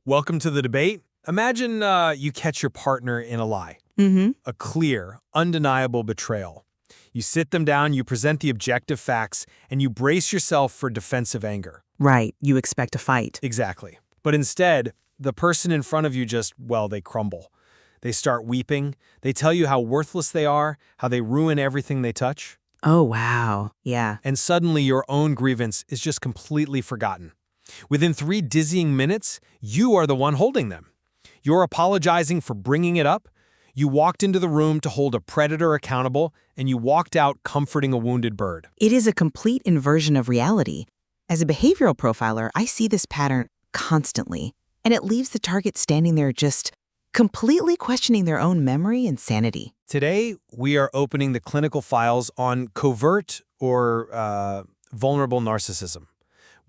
Welcome to the debate. Imagine you catch your partner in a lie, Mm-hmm. a clear, undeniable betrayal. You sit them down, you present the objective facts, and you brace yourself for defensive anger. Right. You expect a fight. Exactly. But instead, the person in front of you they crumble. They start weeping. They tell you how worthless they are, how they ruin everything they touch. Oh, wow. Yeah. And suddenly your own grievance is just completely forgotten. Within 3 dizzying minutes, you are the one holding them. You're apologizing for bringing it up. You walked into the room to hold a predator accountable, and you walked out comforting a wounded bird. It is a complete inversion of reality. As a behavioral profiler, I see this pattern constantly, and it leaves the target standing there just completely questioning their own memory and sanity. Today, we are opening the clinical files on covert or vulnerable narcissism.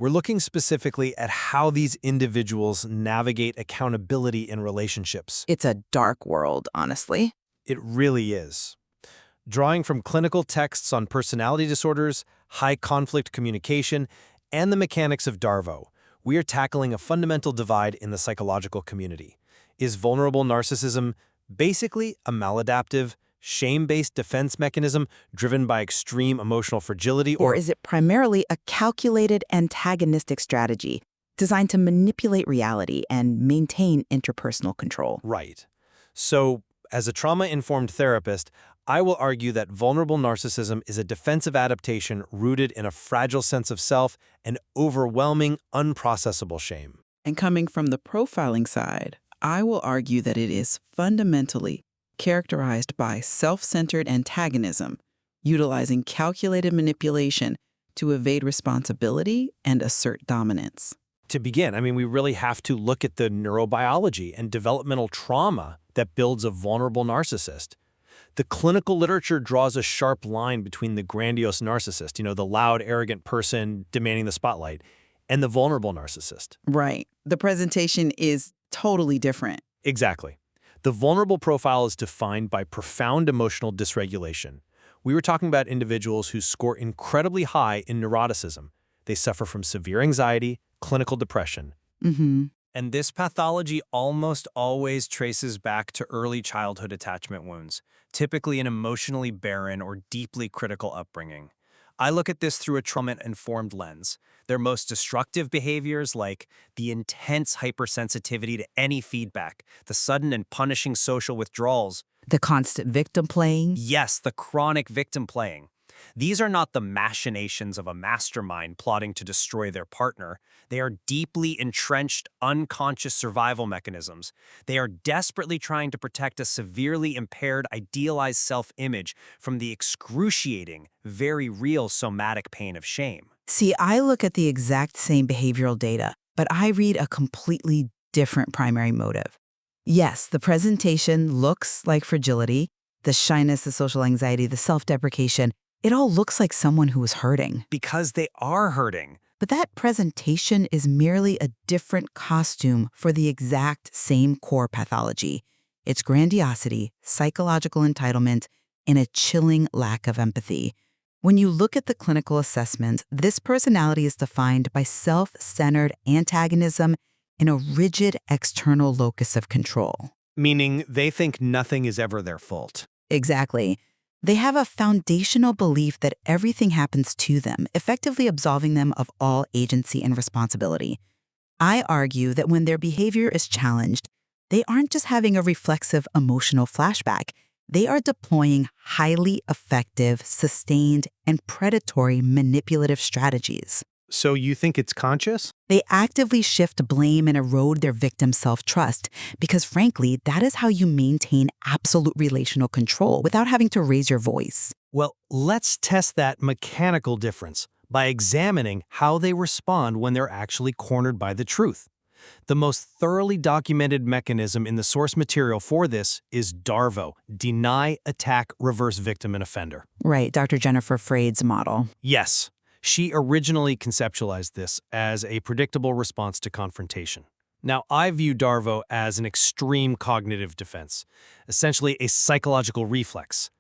We're looking specifically at how these individuals navigate accountability in relationships. It's a dark world, honestly. It really is. Drawing from clinical texts on personality disorders, high conflict communication, and the mechanics of Darvo, we are tackling a fundamental divide in the psychological community. Is vulnerable narcissism basically a maladaptive, shame-based defense mechanism driven by extreme emotional fragility, Or is it primarily a calculated antagonistic strategy designed to manipulate reality and maintain interpersonal control? Right. So, as a trauma-informed therapist, I will argue that vulnerable narcissism is a defensive adaptation rooted in a fragile sense of self and overwhelming, unprocessable shame. And coming from the profiling side, I will argue that it is fundamentally characterized by self-centered antagonism, utilizing calculated manipulation to evade responsibility and assert dominance. To begin, we really have to look at the neurobiology and developmental trauma that builds a vulnerable narcissist. The clinical literature draws a sharp line between the grandiose narcissist, the loud, arrogant person demanding the spotlight, and the vulnerable narcissist. Right. The presentation is totally different. Exactly. The vulnerable profile is defined by profound emotional dysregulation. We were talking about individuals who score incredibly high in neuroticism. They suffer from severe anxiety, clinical depression. Mm-hmm. And this pathology almost always traces back to early childhood attachment wounds, typically an emotionally barren or deeply critical upbringing. I look at this through a trauma-informed lens. Their most destructive behaviors, like the intense hypersensitivity to any feedback, the sudden and punishing social withdrawals. The constant victim playing? Yes, the chronic victim playing. These are not the machinations of a mastermind plotting to destroy their partner. They are deeply entrenched, unconscious survival mechanisms. They are desperately trying to protect a severely impaired, idealized self-image from the excruciating, very real somatic pain of shame. See, I look at the exact same behavioral data, but I read a completely different primary motive. Yes, the presentation looks like fragility, the shyness, the social anxiety, the self-deprecation. It all looks like someone who is hurting. Because they are hurting. But that presentation is merely a different costume for the exact same core pathology. It's grandiosity, psychological entitlement, and a chilling lack of empathy. When you look at the clinical assessments, this personality is defined by self-centered antagonism and a rigid external locus of control. Meaning they think nothing is ever their fault. Exactly. They have a foundational belief that everything happens to them, effectively absolving them of all agency and responsibility. I argue that when their behavior is challenged, they aren't just having a reflexive emotional flashback. They are deploying highly effective, sustained, and predatory manipulative strategies. So you think it's conscious? They actively shift blame and erode their victim's self-trust because, frankly, that is how you maintain absolute relational control without having to raise your voice. Well, let's test that mechanical difference by examining how they respond when they're actually cornered by the truth. The most thoroughly documented mechanism in the source material for this is DARVO, Deny, Attack, Reverse Victim and Offender. Right, Dr. Jennifer Freyd's model. Yes. She originally conceptualized this as a predictable response to confrontation. Now, I view DARVO as an extreme cognitive defense, essentially a psychological reflex.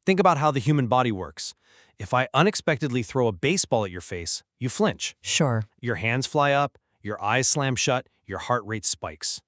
Think about how the human body works. If I unexpectedly throw a baseball at your face, you flinch. Sure. Your hands fly up, your eyes slam shut, your heart rate spikes.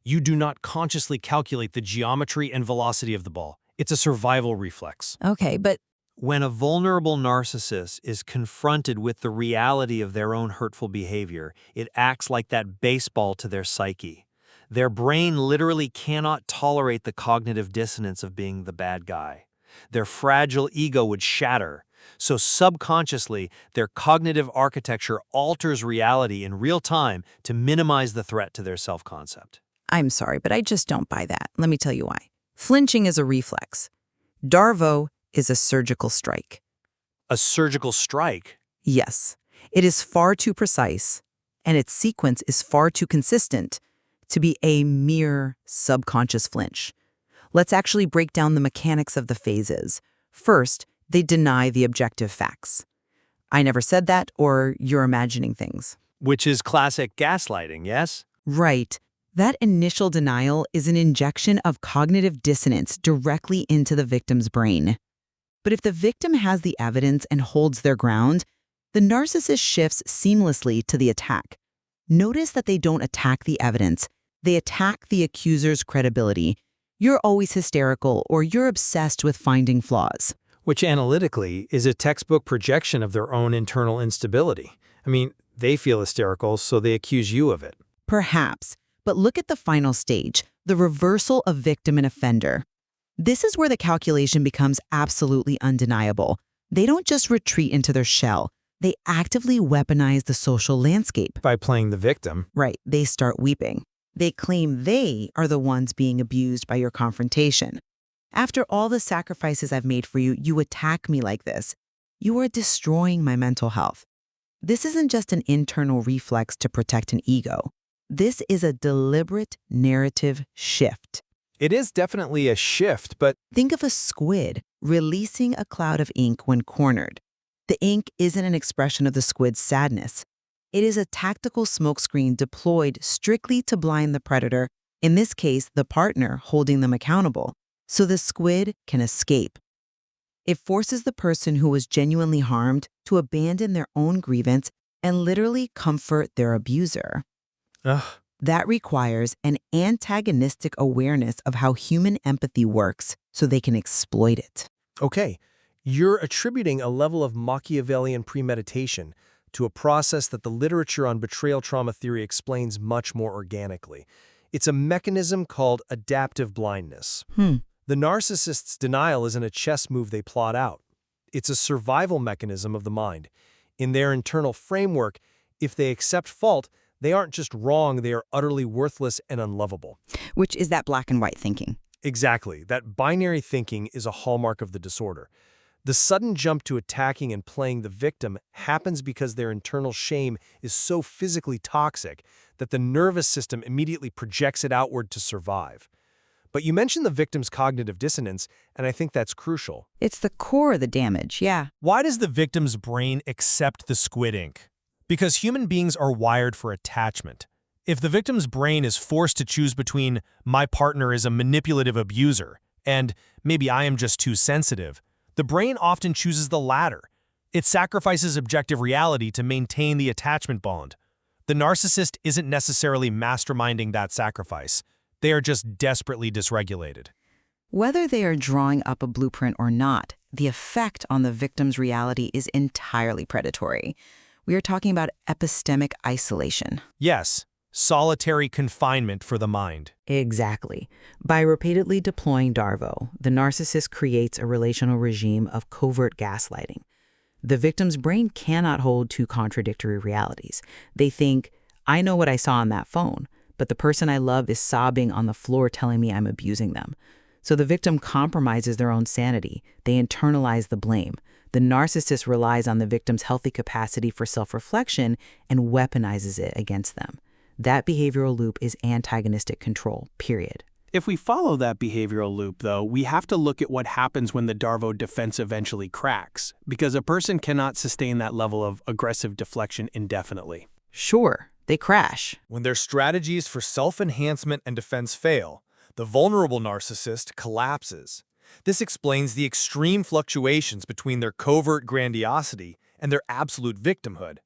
You do not consciously calculate the geometry and velocity of the ball. It's a survival reflex. Okay, but When a vulnerable narcissist is confronted with the reality of their own hurtful behavior, it acts like that baseball to their psyche. Their brain literally cannot tolerate the cognitive dissonance of being the bad guy. Their fragile ego would shatter. So subconsciously, their cognitive architecture alters reality in real time to minimize the threat to their self-concept. I'm sorry, but I just don't buy that. Let me tell you why. Flinching is a reflex. Darvo is a surgical strike. A surgical strike? Yes, it is far too precise, and its sequence is far too consistent to be a mere subconscious flinch. Let's actually break down the mechanics of the phases. First, they deny the objective facts. I never said that, or you're imagining things. Which is classic gaslighting, yes? Right. That initial denial is an injection of cognitive dissonance directly into the victim's brain. But if the victim has the evidence and holds their ground, the narcissist shifts seamlessly to the attack. Notice that they don't attack the evidence. They attack the accuser's credibility. You're always hysterical, or you're obsessed with finding flaws. Which analytically is a textbook projection of their own internal instability. I mean, they feel hysterical, so they accuse you of it. Perhaps. But look at the final stage, the reversal of victim and offender. This is where the calculation becomes absolutely undeniable. They don't just retreat into their shell. They actively weaponize the social landscape. By playing the victim. Right, they start weeping. They claim they are the ones being abused by your confrontation. After all the sacrifices I've made for you, you attack me like this. You are destroying my mental health. This isn't just an internal reflex to protect an ego. This is a deliberate narrative shift. It is definitely a shift, but Think of a squid releasing a cloud of ink when cornered. The ink isn't an expression of the squid's sadness. It is a tactical smokescreen deployed strictly to blind the predator, in this case, the partner holding them accountable, so the squid can escape. It forces the person who was genuinely harmed to abandon their own grievance and literally comfort their abuser. ugh, That requires an antagonistic awareness of how human empathy works so they can exploit it. okay. You're attributing a level of Machiavellian premeditation to a process that the literature on betrayal trauma theory explains much more organically. It's a mechanism called adaptive blindness. The narcissist's denial isn't a chess move they plot out. It's a survival mechanism of the mind. In their internal framework, if they accept fault, they aren't just wrong, they are utterly worthless and unlovable. Which is that black and white thinking. Exactly. That binary thinking is a hallmark of the disorder. The sudden jump to attacking and playing the victim happens because their internal shame is so physically toxic that the nervous system immediately projects it outward to survive. But you mentioned the victim's cognitive dissonance, and I think that's crucial. It's the core of the damage, yeah. Why does the victim's brain accept the squid ink? Because human beings are wired for attachment. If the victim's brain is forced to choose between my partner is a manipulative abuser and maybe I am just too sensitive, the brain often chooses the latter. It sacrifices objective reality to maintain the attachment bond. The narcissist isn't necessarily masterminding that sacrifice. They are just desperately dysregulated. Whether they are drawing up a blueprint or not, the effect on the victim's reality is entirely predatory. We are talking about epistemic isolation. Yes, solitary confinement for the mind. Exactly. By repeatedly deploying Darvo, the narcissist creates a relational regime of covert gaslighting. The victim's brain cannot hold two contradictory realities. They think, I know what I saw on that phone, but the person I love is sobbing on the floor telling me I'm abusing them. So the victim compromises their own sanity. They internalize the blame. The narcissist relies on the victim's healthy capacity for self-reflection and weaponizes it against them. That behavioral loop is antagonistic control, period. If we follow that behavioral loop, though, we have to look at what happens when the Darvo defense eventually cracks, because a person cannot sustain that level of aggressive deflection indefinitely. Sure, they crash. When their strategies for self-enhancement and defense fail, the vulnerable narcissist collapses. This explains the extreme fluctuations between their covert grandiosity and their absolute victimhood.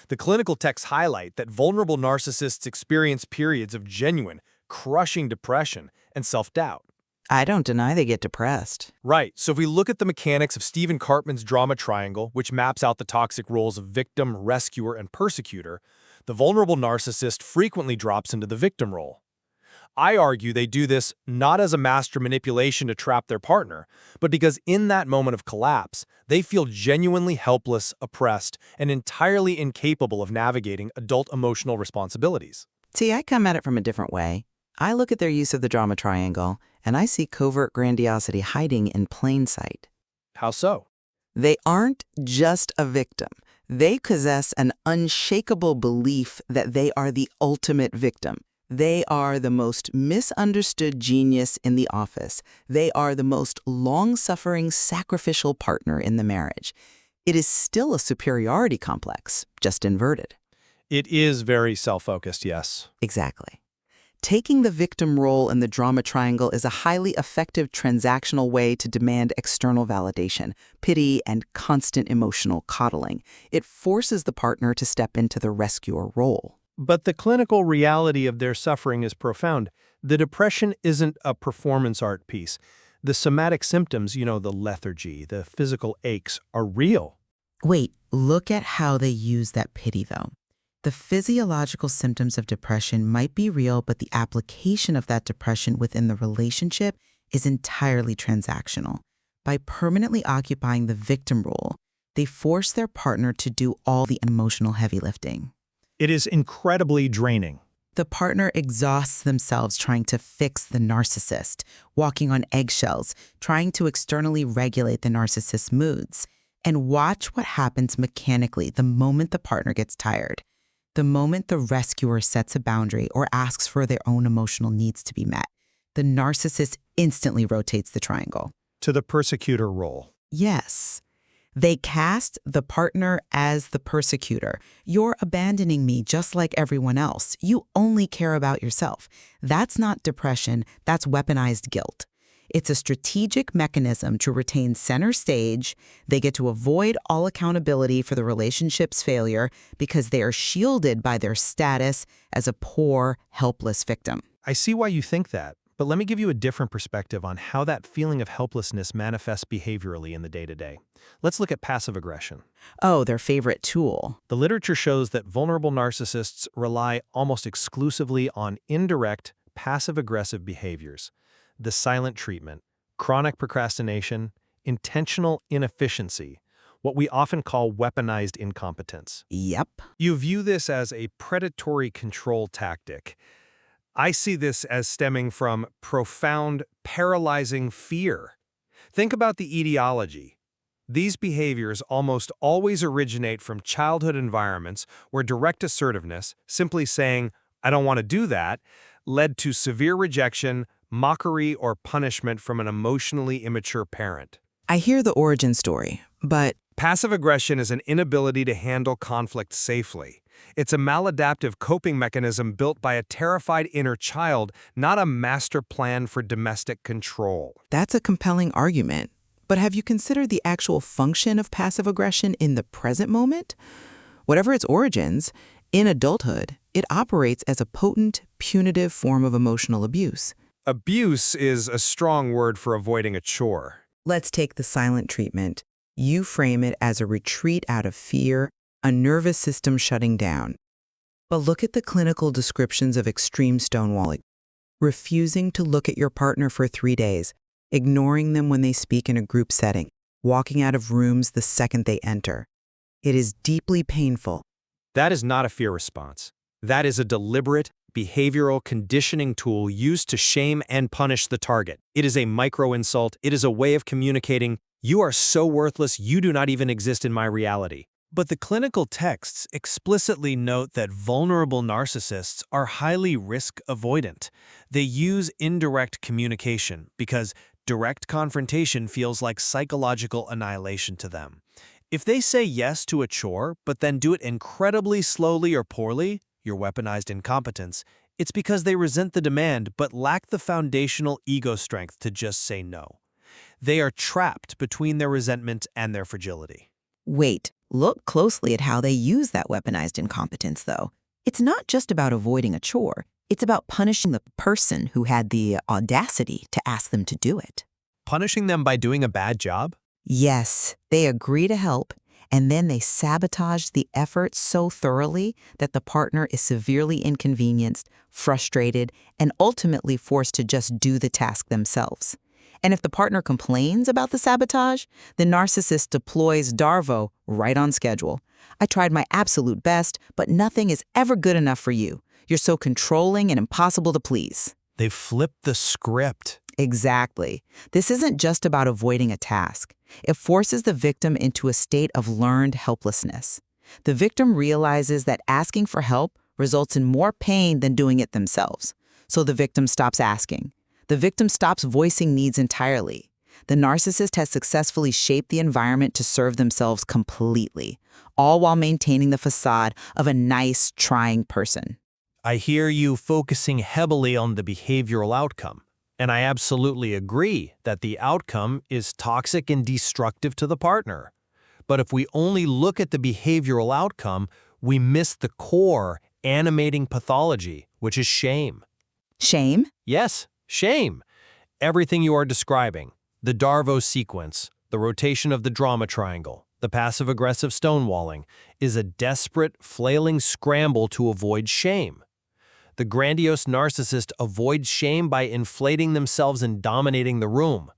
The clinical texts highlight that vulnerable narcissists experience periods of genuine, crushing depression and self-doubt. I don't deny they get depressed. Right, so if we look at the mechanics of Stephen Cartman's drama triangle, which maps out the toxic roles of victim, rescuer, and persecutor, the vulnerable narcissist frequently drops into the victim role. I argue they do this not as a master manipulation to trap their partner, but because in that moment of collapse, they feel genuinely helpless, oppressed, and entirely incapable of navigating adult emotional responsibilities. See, I come at it from a different way. I look at their use of the drama triangle, and I see covert grandiosity hiding in plain sight. How so? They aren't just a victim. They possess an unshakable belief that they are the ultimate victim. They are the most misunderstood genius in the office. They are the most long-suffering sacrificial partner in the marriage. It is still a superiority complex, just inverted. It is very self-focused, yes. Exactly. Taking the victim role in the drama triangle is a highly effective transactional way to demand external validation, pity, and constant emotional coddling. It forces the partner to step into the rescuer role. But the clinical reality of their suffering is profound. The depression isn't a performance art piece. The somatic symptoms, the lethargy, the physical aches, are real. Wait, look at how they use that pity, though. The physiological symptoms of depression might be real, but the application of that depression within the relationship is entirely transactional. By permanently occupying the victim role, they force their partner to do all the emotional heavy lifting. It is incredibly draining. The partner exhausts themselves trying to fix the narcissist, walking on eggshells, trying to externally regulate the narcissist's moods. And watch what happens mechanically the moment the partner gets tired. The moment the rescuer sets a boundary or asks for their own emotional needs to be met, the narcissist instantly rotates the triangle. To the persecutor role. Yes. They cast the partner as the persecutor. You're abandoning me just like everyone else. You only care about yourself. That's not depression, that's weaponized guilt. It's a strategic mechanism to retain center stage. They get to avoid all accountability for the relationship's failure because they are shielded by their status as a poor, helpless victim. I see why you think that, but let me give you a different perspective on how that feeling of helplessness manifests behaviorally in the day-to-day. Let's look at passive aggression. Oh, their favorite tool. The literature shows that vulnerable narcissists rely almost exclusively on indirect, passive-aggressive behaviors. The silent treatment, chronic procrastination, intentional inefficiency, what we often call weaponized incompetence. Yep. You view this as a predatory control tactic. I see this as stemming from profound, paralyzing fear. Think about the etiology. These behaviors almost always originate from childhood environments where direct assertiveness, simply saying, "I don't want to do that," led to severe rejection, mockery, or punishment from an emotionally immature parent. I hear the origin story, but Passive aggression is an inability to handle conflict safely. It's a maladaptive coping mechanism built by a terrified inner child, not a master plan for domestic control. that's a compelling argument. But have you considered the actual function of passive aggression in the present moment? Whatever its origins, in adulthood, it operates as a potent, punitive form of emotional abuse. Abuse is a strong word for avoiding a chore. Let's take the silent treatment. You frame it as a retreat out of fear, a nervous system shutting down. But look at the clinical descriptions of extreme stonewalling. Refusing to look at your partner for 3 days, ignoring them when they speak in a group setting, walking out of rooms the second they enter. It is deeply painful. That is not a fear response. That is a deliberate, behavioral conditioning tool used to shame and punish the target. It is a micro-insult. It is a way of communicating, "You are so worthless, you do not even exist in my reality." But the clinical texts explicitly note that vulnerable narcissists are highly risk-avoidant. They use indirect communication because direct confrontation feels like psychological annihilation to them. If they say yes to a chore, but then do it incredibly slowly or poorly, your weaponized incompetence, it's because they resent the demand but lack the foundational ego strength to just say no. They are trapped between their resentment and their fragility. Wait, Look closely at how they use that weaponized incompetence, though. It's not just about avoiding a chore. It's about punishing the person who had the audacity to ask them to do it. Punishing them by doing a bad job? Yes, they agree to help, and then they sabotage the effort so thoroughly that the partner is severely inconvenienced, frustrated, and ultimately forced to just do the task themselves. And if the partner complains about the sabotage, the narcissist deploys Darvo right on schedule. I tried my absolute best, but nothing is ever good enough for you. You're so controlling and impossible to please. They've flipped the script. Exactly. This isn't just about avoiding a task. It forces the victim into a state of learned helplessness. The victim realizes that asking for help results in more pain than doing it themselves. So the victim stops asking. The victim stops voicing needs entirely. The narcissist has successfully shaped the environment to serve themselves completely, all while maintaining the facade of a nice, trying person. I hear you focusing heavily on the behavioral outcome, and I absolutely agree that the outcome is toxic and destructive to the partner. But if we only look at the behavioral outcome, we miss the core animating pathology, which is shame. Shame? Yes, shame. Everything you are describing, the Darvo sequence, the rotation of the drama triangle, the passive-aggressive stonewalling, is a desperate, flailing scramble to avoid shame. The grandiose narcissist avoids shame by inflating themselves and dominating the room.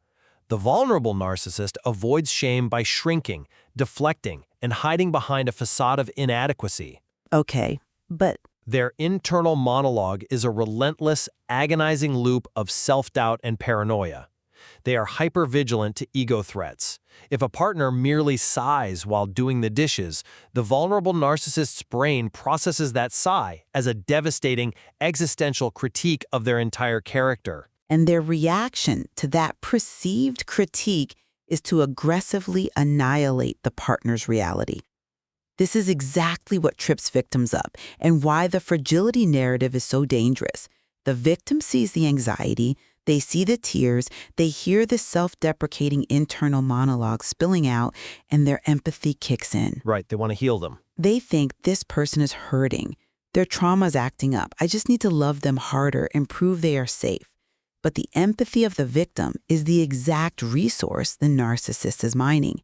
The vulnerable narcissist avoids shame by shrinking, deflecting, and hiding behind a facade of inadequacy. Okay, but Their internal monologue is a relentless, agonizing loop of self-doubt and paranoia. They are hyper-vigilant to ego threats. If a partner merely sighs while doing the dishes, the vulnerable narcissist's brain processes that sigh as a devastating, existential critique of their entire character. and their reaction to that perceived critique is to aggressively annihilate the partner's reality. This is exactly what trips victims up and why the fragility narrative is so dangerous. The victim sees the anxiety, they see the tears, they hear the self-deprecating internal monologue spilling out, and their empathy kicks in. Right, they want to heal them. They think this person is hurting. Their trauma's acting up. I just need to love them harder and prove they are safe. But the empathy of the victim is the exact resource the narcissist is mining.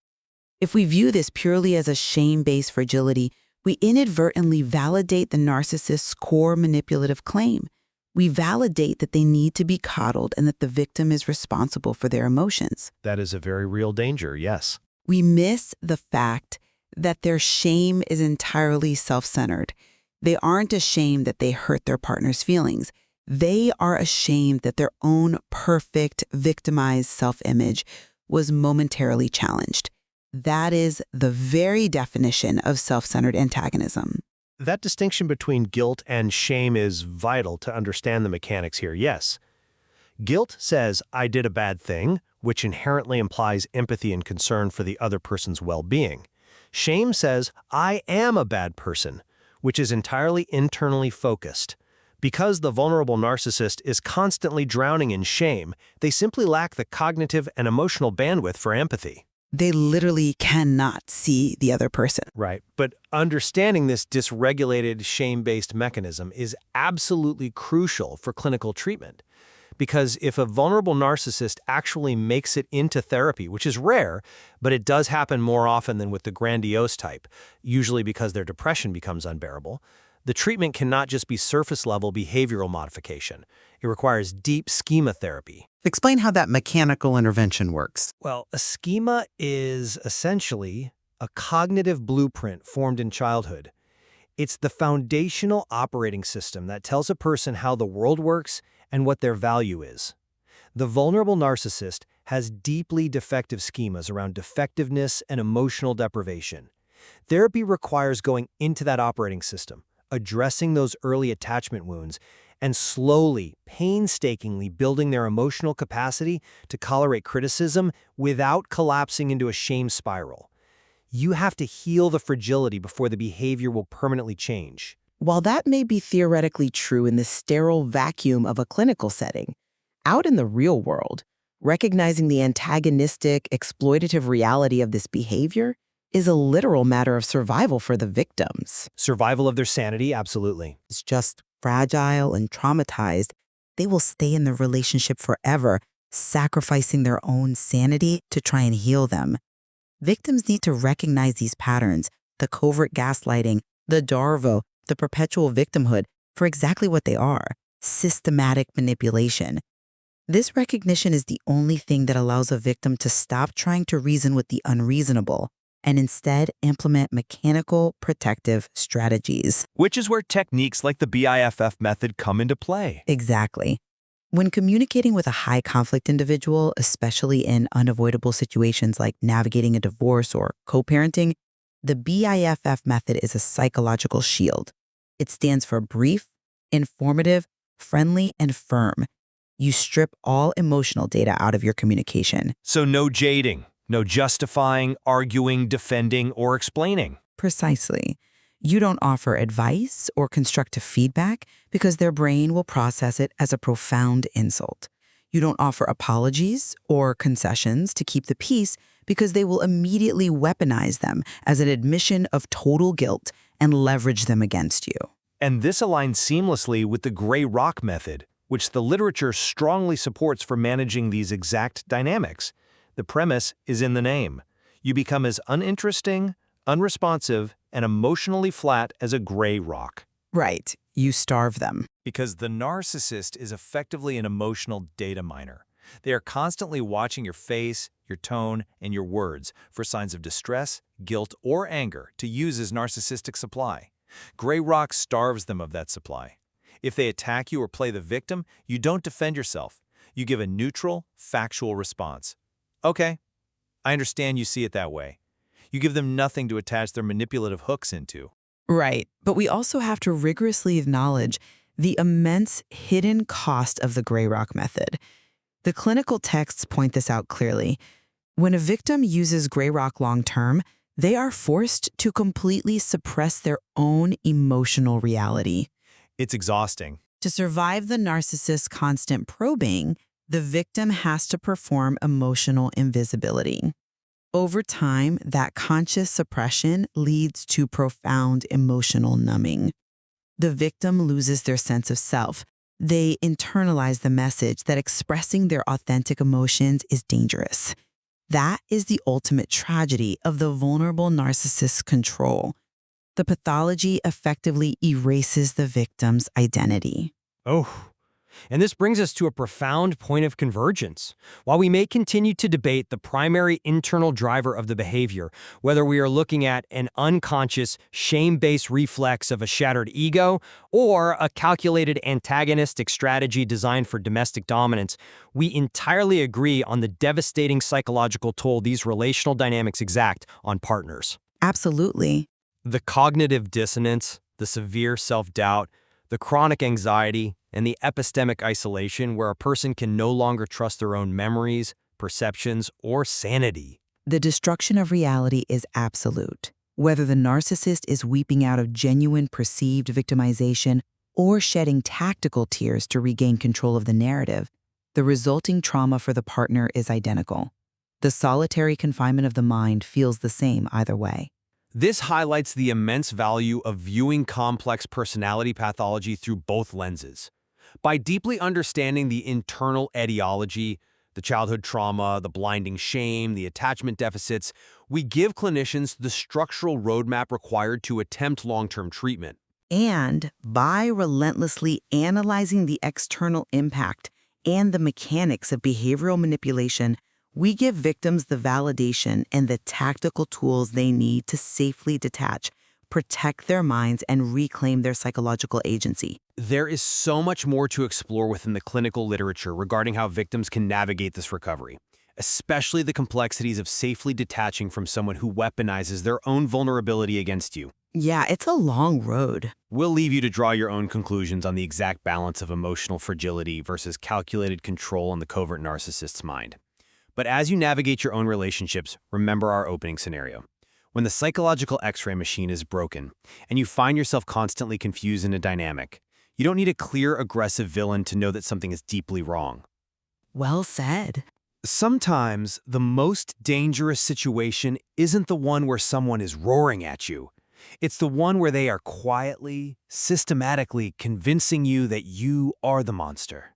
If we view this purely as a shame-based fragility, we inadvertently validate the narcissist's core manipulative claim. We validate that they need to be coddled and that the victim is responsible for their emotions. That is a very real danger, yes. We miss the fact that their shame is entirely self-centered. They aren't ashamed that they hurt their partner's feelings. They are ashamed that their own perfect, victimized self-image was momentarily challenged. That is the very definition of self-centered antagonism. That distinction between guilt and shame is vital to understand the mechanics here, yes. Guilt says, I did a bad thing, which inherently implies empathy and concern for the other person's well-being. Shame says, I am a bad person, which is entirely internally focused. Because the vulnerable narcissist is constantly drowning in shame, they simply lack the cognitive and emotional bandwidth for empathy. They literally cannot see the other person. Right, but understanding this dysregulated shame-based mechanism is absolutely crucial for clinical treatment. Because if a vulnerable narcissist actually makes it into therapy, which is rare, but it does happen more often than with the grandiose type, usually because their depression becomes unbearable, the treatment cannot just be surface-level behavioral modification. It requires deep schema therapy. Explain how that mechanical intervention works. Well, a schema is essentially a cognitive blueprint formed in childhood. It's the foundational operating system that tells a person how the world works and what their value is. The vulnerable narcissist has deeply defective schemas around defectiveness and emotional deprivation. Therapy requires going into that operating system, addressing those early attachment wounds, and slowly, painstakingly building their emotional capacity to tolerate criticism without collapsing into a shame spiral. You have to heal the fragility before the behavior will permanently change. While that may be theoretically true in the sterile vacuum of a clinical setting, out in the real world, recognizing the antagonistic, exploitative reality of this behavior is a literal matter of survival for the victims. Survival of their sanity, absolutely. It's just fragile and traumatized. They will stay in the relationship forever, sacrificing their own sanity to try and heal them. Victims need to recognize these patterns, the covert gaslighting, the DARVO, the perpetual victimhood, for exactly what they are, systematic manipulation. This recognition is the only thing that allows a victim to stop trying to reason with the unreasonable and instead implement mechanical protective strategies. Which is where techniques like the BIFF method come into play. Exactly. When communicating with a high conflict individual, especially in unavoidable situations like navigating a divorce or co-parenting, the BIFF method is a psychological shield. It stands for brief, informative, friendly, and firm. You strip all emotional data out of your communication. So no jading, no justifying, arguing, defending, or explaining. Precisely. You don't offer advice or constructive feedback because their brain will process it as a profound insult. You don't offer apologies or concessions to keep the peace because they will immediately weaponize them as an admission of total guilt and leverage them against you. And this aligns seamlessly with the gray rock method, which the literature strongly supports for managing these exact dynamics. The premise is in the name. You become as uninteresting, unresponsive, and emotionally flat as a gray rock. Right. You starve them. Because the narcissist is effectively an emotional data miner. They are constantly watching your face, your tone, and your words for signs of distress, guilt, or anger to use as narcissistic supply. Gray rock starves them of that supply. If they attack you or play the victim, you don't defend yourself. You give a neutral, factual response. Okay, I understand you see it that way. You give them nothing to attach their manipulative hooks into. Right. But we also have to rigorously acknowledge the immense hidden cost of the gray rock method. The clinical texts point this out clearly. When a victim uses gray rock long-term, they are forced to completely suppress their own emotional reality. It's exhausting. To survive the narcissist's constant probing, the victim has to perform emotional invisibility. Over time, that conscious suppression leads to profound emotional numbing. The victim loses their sense of self. They internalize the message that expressing their authentic emotions is dangerous. That is the ultimate tragedy of the vulnerable narcissist's control. The pathology effectively erases the victim's identity. Oh, and this brings us to a profound point of convergence. While we may continue to debate the primary internal driver of the behavior, whether we are looking at an unconscious, shame-based reflex of a shattered ego or a calculated antagonistic strategy designed for domestic dominance, we entirely agree on the devastating psychological toll these relational dynamics exact on partners. Absolutely. The cognitive dissonance, the severe self-doubt, the chronic anxiety, and the epistemic isolation where a person can no longer trust their own memories, perceptions, or sanity. The destruction of reality is absolute. Whether the narcissist is weeping out of genuine perceived victimization or shedding tactical tears to regain control of the narrative, the resulting trauma for the partner is identical. The solitary confinement of the mind feels the same either way. This highlights the immense value of viewing complex personality pathology through both lenses. By deeply understanding the internal etiology, the childhood trauma, the blinding shame, the attachment deficits, we give clinicians the structural roadmap required to attempt long-term treatment. And by relentlessly analyzing the external impact and the mechanics of behavioral manipulation, we give victims the validation and the tactical tools they need to safely detach, protect their minds, and reclaim their psychological agency. There is so much more to explore within the clinical literature regarding how victims can navigate this recovery, especially the complexities of safely detaching from someone who weaponizes their own vulnerability against you. Yeah, it's a long road. We'll leave you to draw your own conclusions on the exact balance of emotional fragility versus calculated control on the covert narcissist's mind. But as you navigate your own relationships, remember our opening scenario. When the psychological X-ray machine is broken and you find yourself constantly confused in a dynamic, you don't need a clear, aggressive villain to know that something is deeply wrong. Well said. Sometimes the most dangerous situation isn't the one where someone is roaring at you. It's the one where they are quietly, systematically convincing you that you are the monster.